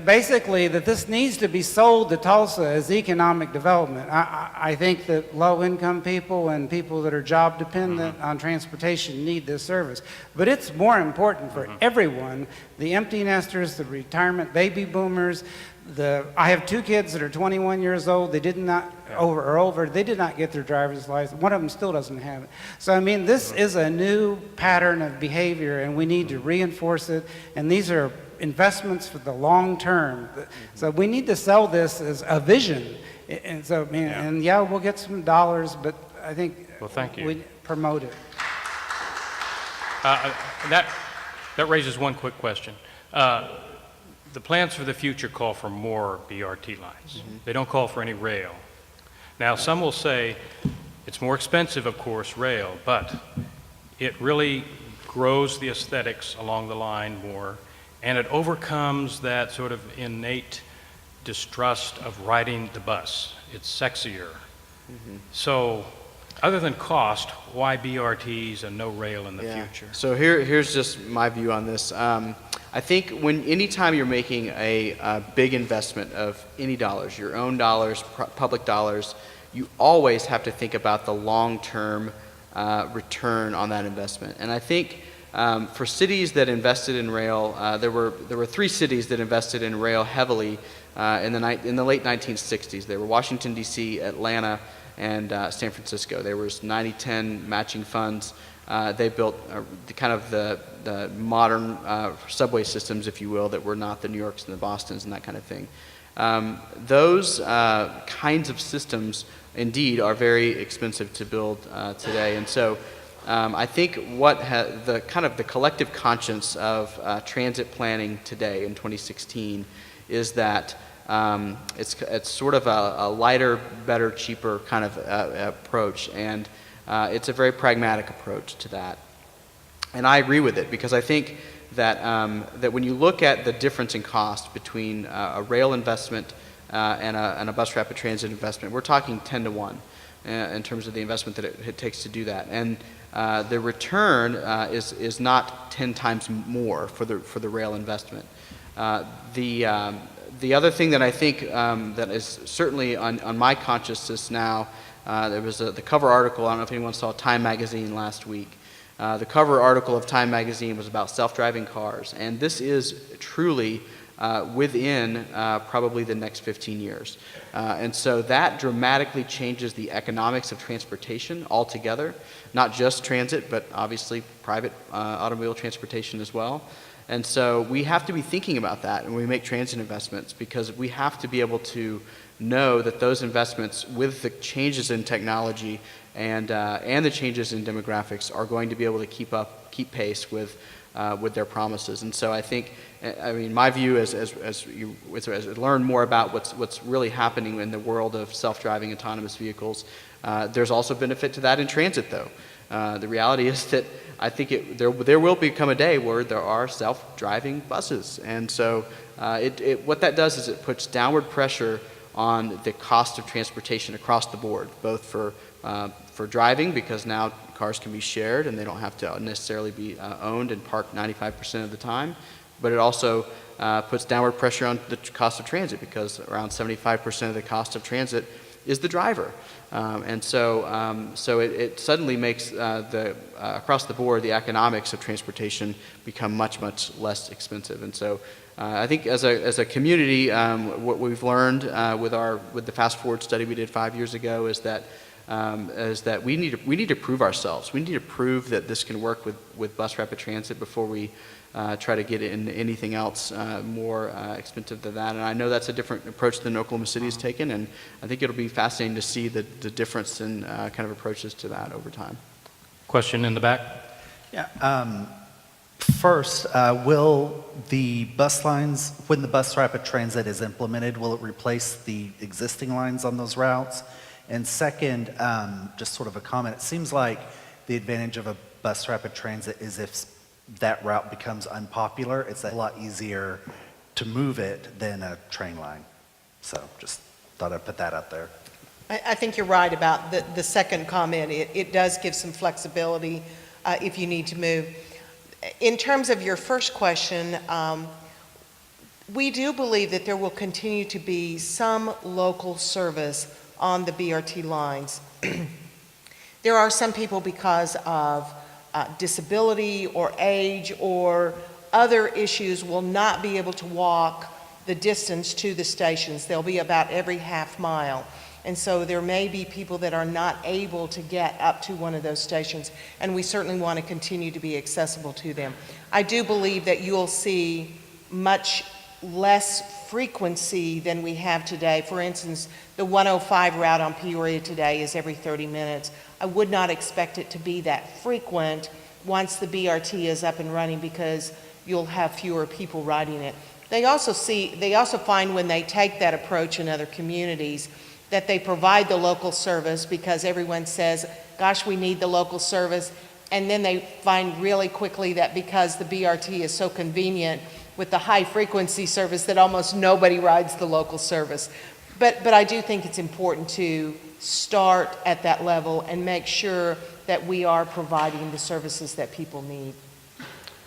basically, that this needs to be sold to Tulsa as economic development. I think that low-income people and people that are job-dependent on transportation need this service. But it's more important for everyone, the empty nesters, the retirement baby boomers. I have two kids that are 21 years old. They did not, they did not get their driver's license. One of them still doesn't have it. So, I mean, this is a new pattern of behavior, and we need to reinforce it. And these are investments for the long term. So we need to sell this as a vision. And so, I mean, and we'll get some dollars, but I think thank you. we promote it. That raises one quick question. The plans for the future call for more BRT lines. They don't call for any rail. Now, some will say it's more expensive, of course, rail, but it really grows the aesthetics along the line more, and it overcomes that sort of innate distrust of riding the bus. It's sexier. So, other than cost, why BRTs and no rail in the future? So here's just my view on this. I think anytime you're making a big investment of any dollars, your own dollars, public dollars, you always have to think about the long-term return on that investment. And I think for cities that invested in rail, there were 3 cities that invested in rail heavily in the late 1960s. They were Washington, D.C., Atlanta, and San Francisco. There was 90-10 matching funds. They built the modern subway systems, if you will, that were not the New Yorks and the Bostons and that kind of thing. Those kinds of systems, indeed, are very expensive to build today. And so I think the collective conscience of transit planning today in 2016 is that it's sort of a lighter, better, cheaper kind of approach. And it's a very pragmatic approach to that. And I agree with it because I think that, that when you look at the difference in cost between a rail investment and a bus rapid transit investment, we're talking 10 to 1 in terms of the investment that it takes to do that. And the return is not 10 times more for the rail investment. The other thing that I think that is certainly on my consciousness now, there was the cover article, I don't know if anyone saw Time Magazine last week. The cover article of Time Magazine was about self-driving cars, and this is truly within probably the next 15 years. And so that dramatically changes the economics of transportation altogether, not just transit, but obviously private automobile transportation as well. And so we have to be thinking about that when we make transit investments, because we have to be able to know that those investments, with the changes in technology and the changes in demographics, are going to be able to keep pace with with their promises. And so I think, I mean, my view as you learn more about what's really happening in the world of self-driving autonomous vehicles, there's also benefit to that in transit, though. The reality is that I think there will become a day where there are self-driving buses. And so what that does is it puts downward pressure on the cost of transportation across the board, both for driving, because now cars can be shared and they don't have to necessarily be owned and parked 95% of the time, but it also puts downward pressure on the cost of transit, because around 75% of the cost of transit is the driver. And so it suddenly makes across the board, the economics of transportation become much, much less expensive. And so I think as a community, what we've learned with the Fast Forward study we did 5 years ago is that we need to prove ourselves. We need to prove that this can work with bus rapid transit before we try to get into anything else more expensive than that. And I know that's a different approach than Oklahoma City has taken, and I think it'll be fascinating to see the difference in kind of approaches to that over time. Question in the back? Yeah. First, will the bus lines, when the bus rapid transit is implemented, will it replace the existing lines on those routes? And second, just sort of a comment, it seems like the advantage of a bus rapid transit is if that route becomes unpopular, it's a lot easier to move it than a train line. So just thought I'd put that out there. I think you're right about the second comment. It does give some flexibility if you need to move. In terms of your first question, we do believe that there will continue to be some local service on the BRT lines. There are some people, because of disability or age or other issues, will not be able to walk the distance to the stations. They'll be about every half mile. And so there may be people that are not able to get up to one of those stations, and we certainly want to continue to be accessible to them. I do believe that you'll see much less frequency than we have today. For instance, the 105 route on Peoria today is every 30 minutes. I would not expect it to be that frequent once the BRT is up and running, because you'll have fewer people riding it. They also find when they take that approach in other communities that they provide the local service because everyone says, gosh, we need the local service. And then they find really quickly that because the BRT is so convenient with the high frequency service that almost nobody rides the local service. But I do think it's important to start at that level and make sure that we are providing the services that people need.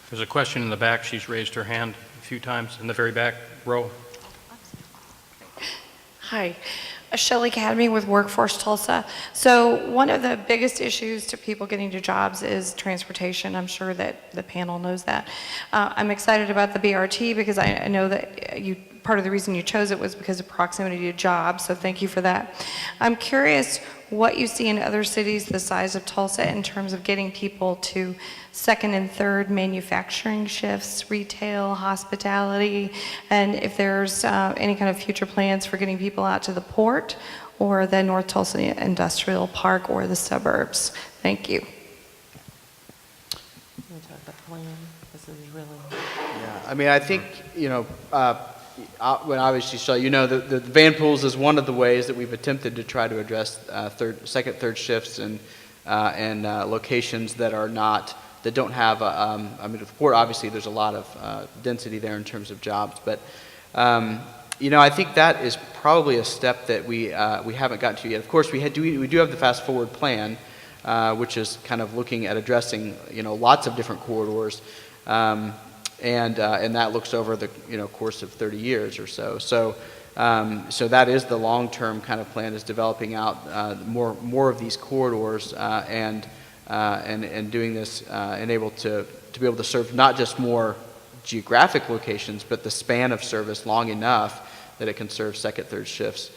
There's a question in the back. She's raised her hand a few times in the very back row. Hi, Shelley Academy with Workforce Tulsa. So one of the biggest issues to people getting to jobs is transportation. I'm sure that the panel knows that. I'm excited about the BRT because I know that part of the reason you chose it was because of proximity to jobs, so thank you for that. I'm curious what you see in other cities the size of Tulsa in terms of getting people to second and third manufacturing shifts, retail, hospitality, and if there's any kind of future plans for getting people out to the port or the North Tulsa Industrial Park or the suburbs. Thank you. Yeah, I mean, I think, when obviously, so the van pools is one of the ways that we've attempted to try to address second, third shifts and locations that don't have. I mean, with the port, obviously, there's a lot of density there in terms of jobs, but I think that is probably a step that we haven't gotten to yet. Of course, we do have the Fast Forward plan, which is kind of looking at addressing lots of different corridors. And that looks over the course of 30 years or so. So that is the long-term kind of plan, is developing out more of these corridors and doing this and to be able to serve not just more geographic locations, but the span of service long enough that it can serve second, third shifts.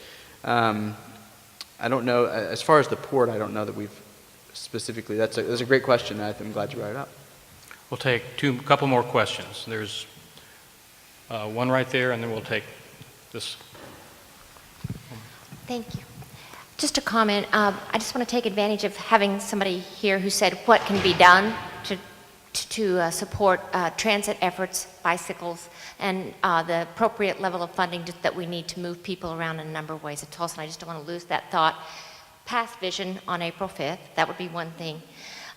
I don't know, as far as the port, I don't know that we've specifically. That's a great question. I'm glad you brought it up. We'll take a couple more questions. There's one right there, and then we'll take this. Thank you. Just a comment. I just want to take advantage of having somebody here who said what can be done to to support transit efforts, bicycles, and the appropriate level of funding that we need to move people around in a number of ways at Tulsa. And I just don't want to lose that thought. Pass vision on April 5th. That would be one thing.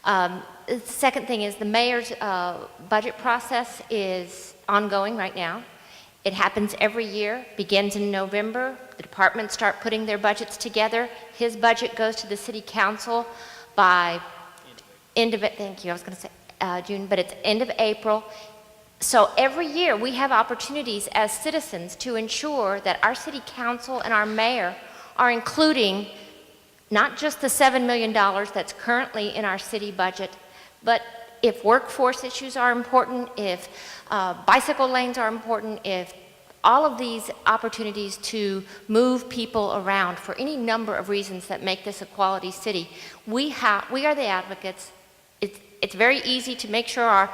The second thing is the mayor's budget process is ongoing right now. It happens every year, begins in November. The departments start putting their budgets together. His budget goes to the city council by end of it, thank you, I was going to say June, but it's end of April. So every year we have opportunities as citizens to ensure that our city council and our mayor are including not just the $7 million that's currently in our city budget, but if workforce issues are important, if bicycle lanes are important, if all of these opportunities to move people around for any number of reasons that make this a quality city, we are the advocates. It's very easy to make sure our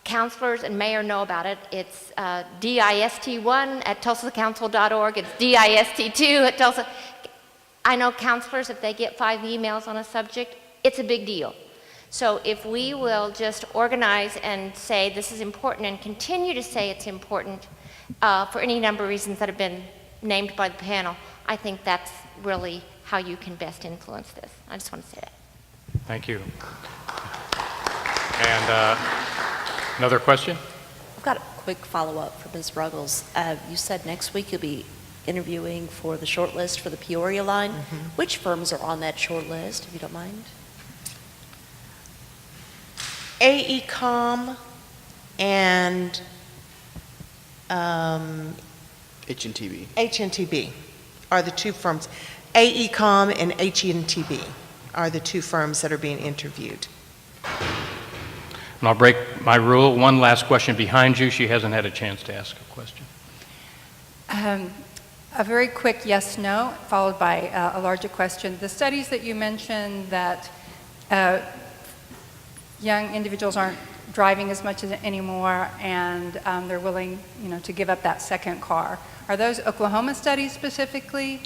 councilors and mayor know about it. It's DIST1 at tulsacouncil.org. It's DIST2 at Tulsa. I know councilors, if they get 5 emails on a subject, it's a big deal. So if we will just organize and say this is important and continue to say it's important for any number of reasons that have been named by the panel, I think that's really how you can best influence this. I just want to say that. Thank you. And another question? I've got a quick follow-up for Ms. Ruggles. You said next week you'll be interviewing for the short list for the Peoria line. Which firms are on that short list, if you don't mind? AECOM and HNTB are the two firms. AECOM and HNTB are the two firms that are being interviewed. And I'll break my rule. One last question behind you. She hasn't had a chance to ask a question. A very quick yes/no, followed by a larger question. The studies that you mentioned that young individuals aren't driving as much anymore, and they're willing, to give up that second car. Are those Oklahoma studies specifically?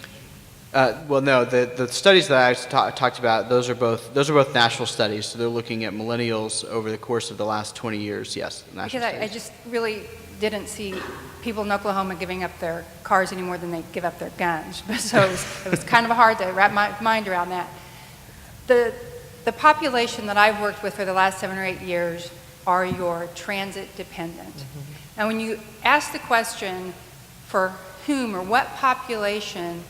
Well, no. The studies that I talked about, those are both national studies. So they're looking at millennials over the course of the last 20 years. Yes, national Because studies. I just really didn't see people in Oklahoma giving up their cars any more than they give up their guns. So it was kind of hard to wrap my mind around that. The population that I've worked with for the last 7 or 8 years are your transit dependent. And when you ask the question for whom or what population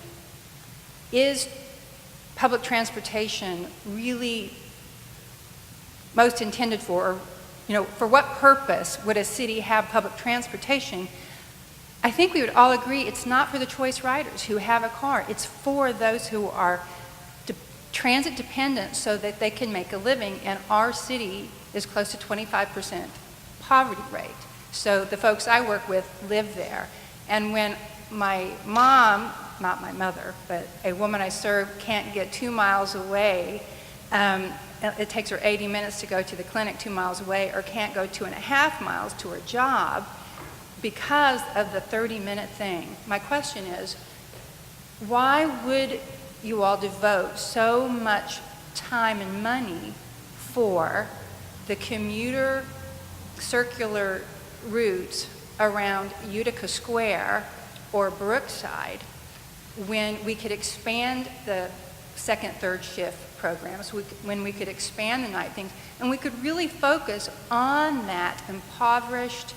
is public transportation really most intended for, or, for what purpose would a city have public transportation? I think we would all agree it's not for the choice riders who have a car. It's for those who are transit dependent so that they can make a living, and our city is close to 25% poverty rate. So the folks I work with live there. And when my mom, not my mother, but a woman I serve can't get 2 miles away, it takes her 80 minutes to go to the clinic 2 miles away, or can't go 2.5 miles to her job because of the 30-minute thing. My question is, why would you all devote so much time and money for the commuter circular routes around Utica Square or Brookside when we could expand the second, third shift programs, when we could expand the night things, and we could really focus on that impoverished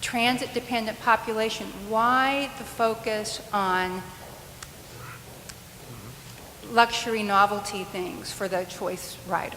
transit-dependent population? Why the focus on luxury novelty things for the choice rider?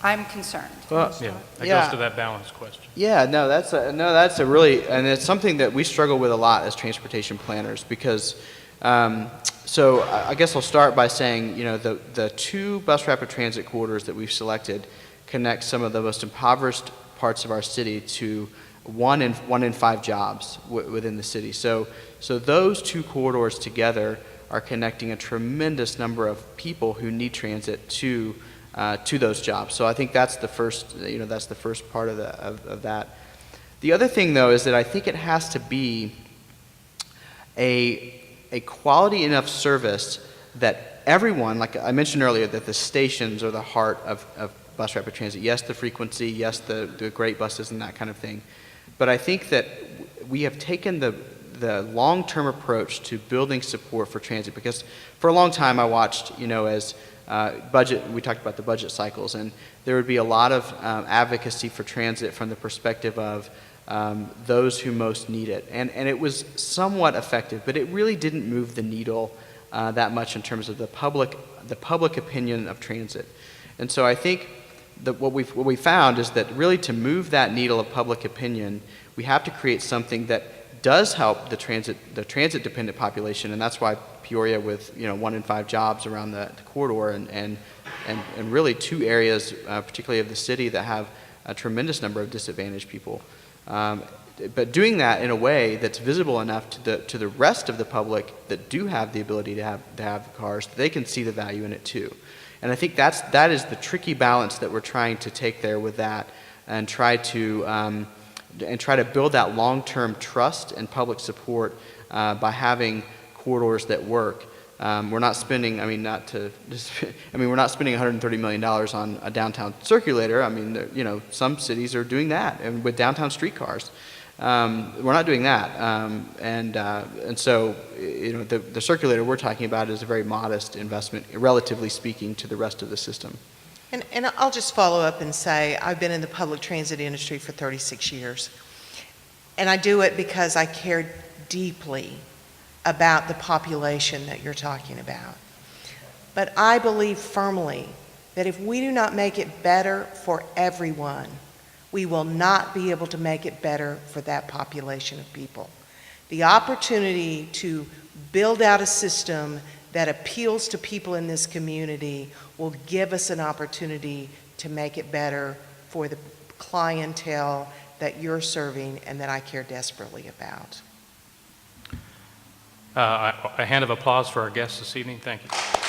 I'm concerned. Well, Yeah, that goes to that balance question. Yeah, no, that's a really, and it's something that we struggle with a lot as transportation planners because, so I guess I'll start by saying, the 2 bus rapid transit corridors that we've selected connect some of the most impoverished parts of our city to one in 5 jobs within the city. So those 2 corridors together are connecting a tremendous number of people who need transit to those jobs. So I think that's the first, that's the first part of that. The other thing, though, is that I think it has to be a quality enough service that everyone, like I mentioned earlier, that the stations are the heart of bus rapid transit. Yes, the frequency, yes, the great buses and that kind of thing. But I think that we have taken the long-term approach to building support for transit, because for a long time I watched, as we talked about the budget cycles, and there would be a lot of advocacy for transit from the perspective of those who most need it. And it was somewhat effective, but it really didn't move the needle that much in terms of the public opinion of transit. And so I think that what we found is that really to move that needle of public opinion, we have to create something that does help the transit dependent population, and that's why Peoria, with 1 in 5 jobs around the corridor, and really 2 areas, particularly of the city, that have a tremendous number of disadvantaged people. But doing that in a way that's visible enough to the rest of the public that do have the ability to have cars, they can see the value in it too. And I think that is the tricky balance that we're trying to take there with that, and try to build that long-term trust and public support by having corridors that work. We're not spending, we're not spending $130 million on a downtown circulator. Some cities are doing that, and with downtown streetcars. We're not doing that. And so, the circulator we're talking about is a very modest investment, relatively speaking, to the rest of the system. And I'll just follow up and say, I've been in the public transit industry for 36 years. And I do it because I care deeply about the population that you're talking about. But I believe firmly that if we do not make it better for everyone, we will not be able to make it better for that population of people. The opportunity to build out a system that appeals to people in this community will give us an opportunity to make it better for the clientele that you're serving and that I care desperately about. A hand of applause for our guests this evening. Thank you.